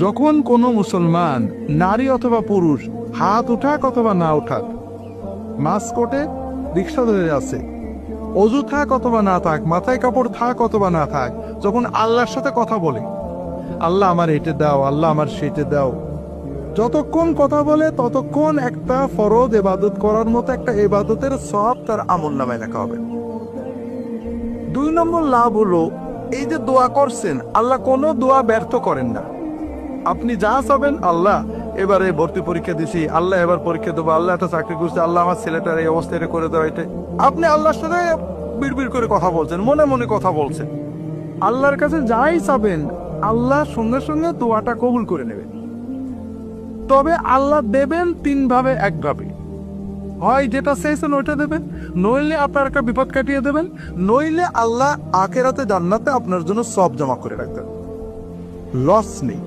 যখন কোনো মুসলমান নারী অথবা পুরুষ হাত উঠাক অথবা না উঠাক, মাস্কটে রিক্সা ধরে আছে, অজু থাক অথবা না থাক, মাথায় কাপড় থাক অথবা না থাক, যখন আল্লাহর সাথে কথা বলে, আল্লাহ আমার এটা দাও, আল্লাহ আমার সেটা দাও, যতক্ষণ কথা বলে ততক্ষণ একটা ফরজ ইবাদত করার মতো একটা ইবাদতের সওয়াব তার আমলনামায় লেখা হবে। 2 নম্বর লাভ হলো, এই যে দোয়া করছেন, আল্লাহ কোনো দোয়া ব্যর্থ করেন না। আপনি যা চাবেন, আল্লাহ এবারে ভর্তি পরীক্ষা দিছি, আল্লাহ এবার পরীক্ষা দেবো, আল্লাহ একটা চাকরি করছে, আল্লাহ আমার ছেলেটার এই অবস্থা এটা করে দেওয়া, এটা আপনি আল্লাহর সাথে বিড়বিড় করে কথা বলছেন, মনে মনে কথা বলছেন। আল্লাহর কাছে যাই চাবেন, আল্লাহ সঙ্গে সঙ্গে দোয়াটা কবুল করে নেবেন। তবে আল্লাহ দেবেন 3 ভাবে, 1 ভাবে। হয় যেটা চাইছেন ওইটা দেবেন, নইলে আপনার একটা বিপদ কাটিয়ে দেবেন, নইলে আল্লাহ আখিরাতে জান্নাতে আপনার জন্য সব জমা করে রাখবেন। লস নেই।